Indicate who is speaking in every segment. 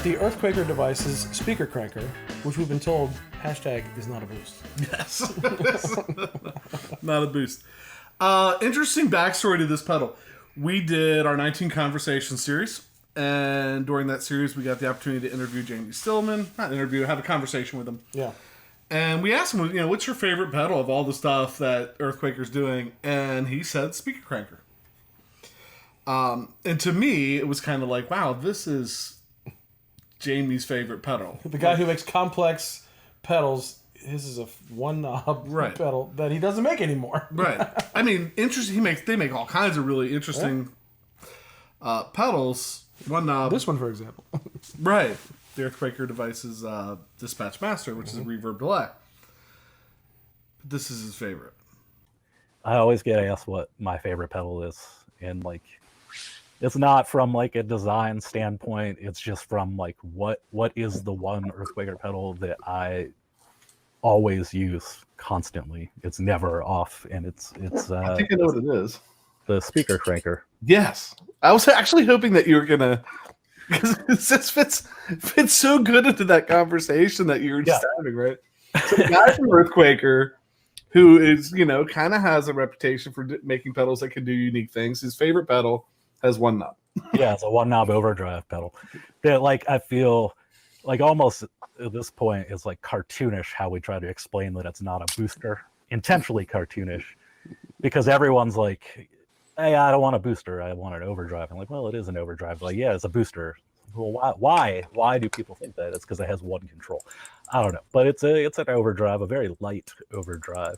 Speaker 1: the EarthQuaker device's speaker cranker, which we've been told hashtag is not a boost.
Speaker 2: Yes. Not a boost. Interesting backstory to this pedal. We did our 19 Conversations series, and during that series, we got the opportunity to interview Jaime Stillman. Not interview, have a conversation with him.
Speaker 1: Yeah.
Speaker 2: And we asked him, what's your favorite pedal of all the stuff that EarthQuaker's doing? And he said speaker cranker. And to me, it was kind of like, wow, this is Jamie's favorite pedal.
Speaker 1: The guy who makes complex pedals, his is a one knob pedal that he doesn't make anymore.
Speaker 2: Right. I mean, interesting. They make all kinds of really interesting pedals. One knob.
Speaker 1: This one, for example.
Speaker 2: Right. The EarthQuaker device's Dispatch Master, which is a reverb delay. This is his favorite.
Speaker 3: I always get asked what my favorite pedal is, and it's not from a design standpoint. It's just from what is the one EarthQuaker pedal that I always use constantly. It's never off, and it's.
Speaker 4: I think I know what it is.
Speaker 3: The speaker cranker.
Speaker 4: Yes, I was actually hoping that you were gonna. Because it just fits so good into that conversation that you were just having, right? So the guy from EarthQuaker, who is, kind of has a reputation for making pedals that can do unique things. His favorite pedal has one knob.
Speaker 3: Yeah, it's a one knob overdrive pedal. That I feel almost at this point it's cartoonish how we try to explain that it's not a booster. Intentionally cartoonish, because everyone's like, hey, I don't want a booster. I want an overdrive. I'm like, well, it is an overdrive. Yeah, it's a booster. Well, why do people think that? It's because it has one control. I don't know, but it's an overdrive, a very light overdrive.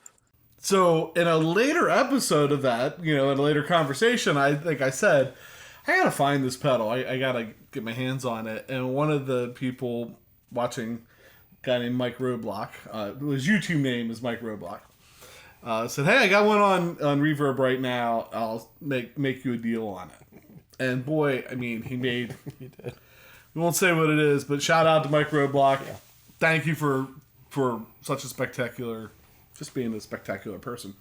Speaker 2: So in a later episode of that, in a later conversation, I think I said, I gotta find this pedal. I gotta get my hands on it. And one of the people watching, a guy named Mike Roadblock, his YouTube name is Mike Roadblock. Said, hey, I got one on Reverb right now. I'll make you a deal on it. And boy, I mean, he did. We won't say what it is, but shout out to Mike Roadblock. Yeah. Thank you for such a spectacular, just being a spectacular person.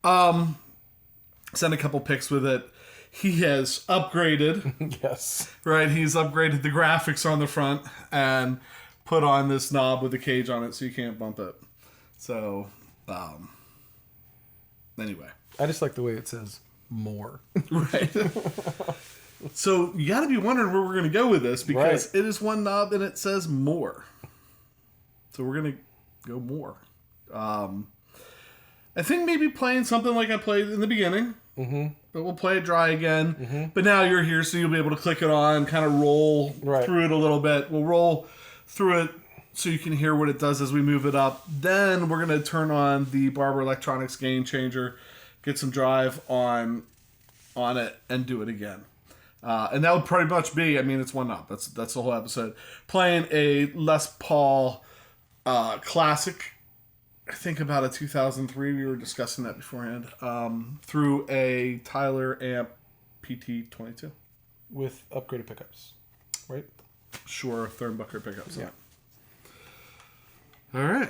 Speaker 2: Sent a couple pics with it. He has upgraded.
Speaker 1: Yes.
Speaker 2: Right, he's upgraded the graphics on the front and put on this knob with a cage on it so you can't bump it. So, anyway.
Speaker 1: I just like the way it says more.
Speaker 2: Right. So you got to be wondering where we're going to go with this, because it is one knob and it says more. So we're going to go more. I think maybe playing something like I played in the beginning. Mm-hmm. But we'll play it dry again. Mm-hmm. But now you're here, so you'll be able to click it on, kind of roll through it a little bit. We'll roll through it so you can hear what it does as we move it up. Then we're going to turn on the Barber Electronics Gain Changer, get some drive on it, and do it again. And that would pretty much be, it's one knob. That's the whole episode. Playing a Les Paul classic, I think about a 2003. We were discussing that beforehand. Through a Tyler amp PT22.
Speaker 1: With upgraded pickups, right?
Speaker 2: Sure, Thurnbucker pickups. Yeah. All right.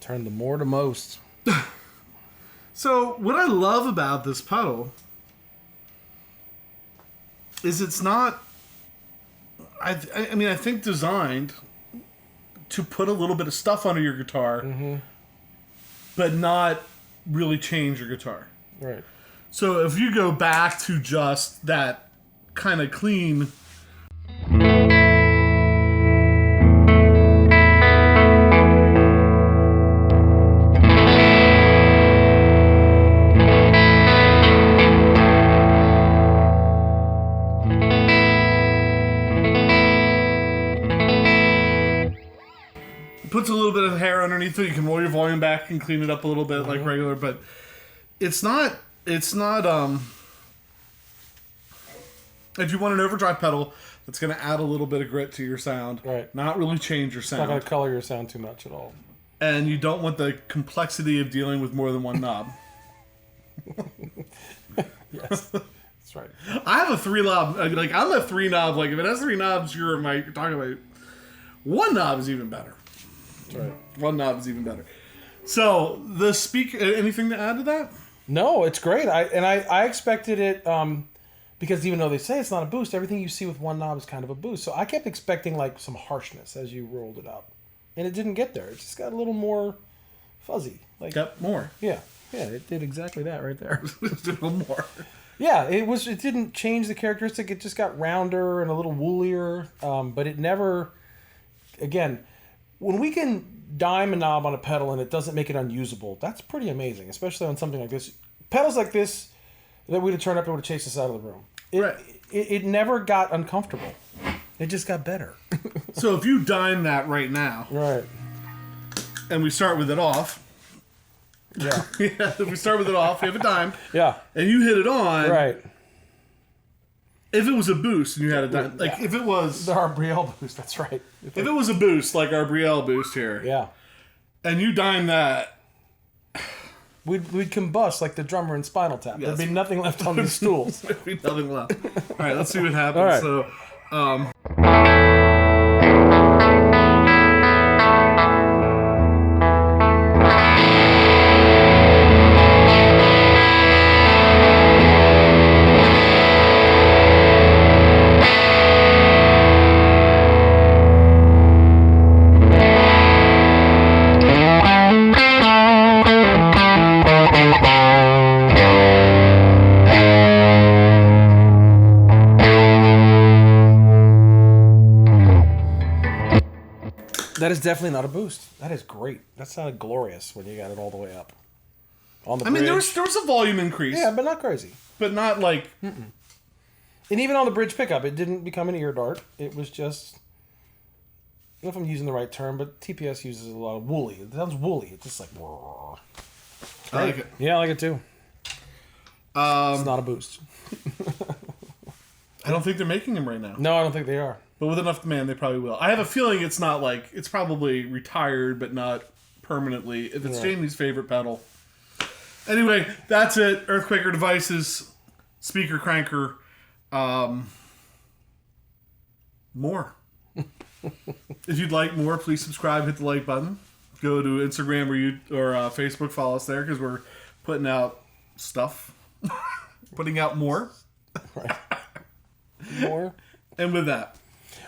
Speaker 1: Turn the more to most.
Speaker 2: So what I love about this pedal is it's not. I think designed to put a little bit of stuff under your guitar, but not really change your guitar.
Speaker 1: Right.
Speaker 2: So if you go back to just that kind of clean. Puts a little bit of hair underneath it. You can roll your volume back and clean it up a little bit like regular, but it's not if you want an overdrive pedal that's going to add a little bit of grit to your sound,
Speaker 1: right?
Speaker 2: Not really change your sound.
Speaker 1: It's not going to color your sound too much at all.
Speaker 2: And you don't want the complexity of dealing with more than one knob.
Speaker 1: Yes, that's right.
Speaker 2: I have a 3-knob. Like I'm a 3-knob. Like if it has 3 knobs, you're talking about. 1 knob is even better.
Speaker 1: That's right.
Speaker 2: 1 knob is even better. So the speaker. Anything to add to that?
Speaker 1: No, it's great. I expected it because even though they say it's not a boost, everything you see with 1 knob is kind of a boost. So I kept expecting like some harshness as you rolled it up, and it didn't get there. It just got a little more fuzzy. Like
Speaker 2: Got more.
Speaker 1: Yeah, it did exactly that right there.
Speaker 2: Just a little more.
Speaker 1: Yeah, it didn't change the characteristic. It just got rounder and a little woolier, but it never. Again, when we can dime a knob on a pedal and it doesn't make it unusable, that's pretty amazing, especially on something like this. Pedals like this that we'd have turned up and would have chased us out of the room. It never got uncomfortable. It just got better.
Speaker 2: So if you dime that right now,
Speaker 1: Right.
Speaker 2: and we start with it off.
Speaker 1: Yeah.
Speaker 2: If we start with it off, we have a dime.
Speaker 1: Yeah.
Speaker 2: And you hit it on.
Speaker 1: Right.
Speaker 2: If it was a boost and you had a dime. Like if it was.
Speaker 1: The Arbriel boost, that's right.
Speaker 2: If it was a boost, like our Brielle boost here.
Speaker 1: Yeah.
Speaker 2: And you dime that.
Speaker 1: We'd combust like the drummer in Spinal Tap.
Speaker 2: Yes.
Speaker 1: There'd be nothing left on these stools.
Speaker 2: There'd be nothing left. All right, let's see what happens.
Speaker 1: All right.
Speaker 2: So,
Speaker 1: That is definitely not a boost. That is great. That sounded glorious when you got it all the way up. On the bridge.
Speaker 2: there was a volume increase.
Speaker 1: Yeah, but not crazy.
Speaker 2: But not like.
Speaker 1: And even on the bridge pickup, it didn't become an ear dart. It was just. I don't know if I'm using the right term, but TPS uses a lot of woolly. It sounds woolly. It's just like.
Speaker 2: I like it.
Speaker 1: Yeah, I like it too. It's not a boost.
Speaker 2: I don't think they're making them right now.
Speaker 1: No, I don't think they are.
Speaker 2: But with enough demand, they probably will. I have a feeling it's not like... It's probably retired, but not permanently. If it's Jamie's favorite pedal. Anyway, that's it. EarthQuaker devices. Speaker cranker. More. If you'd like more, please subscribe. Hit the like button. Go to Instagram or Facebook. Follow us there because we're putting out stuff. Putting out more.
Speaker 1: Right. More.
Speaker 2: And with that...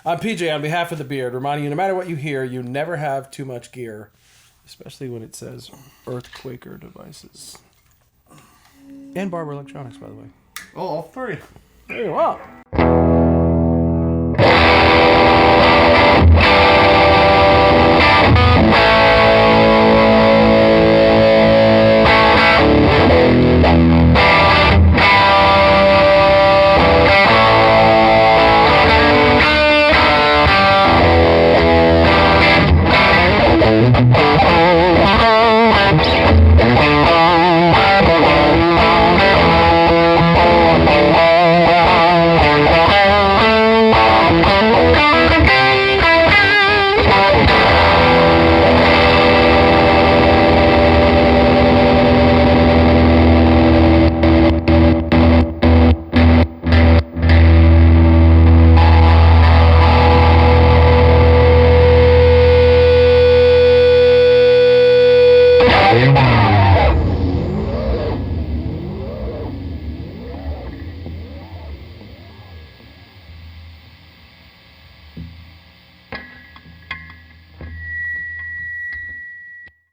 Speaker 1: I'm PJ on behalf of the Beard, reminding you no matter what you hear, you never have too much gear, especially when it says EarthQuaker devices. And Barber Electronics, by the way.
Speaker 2: Oh, all three.
Speaker 1: Very well.
Speaker 5: Thank you.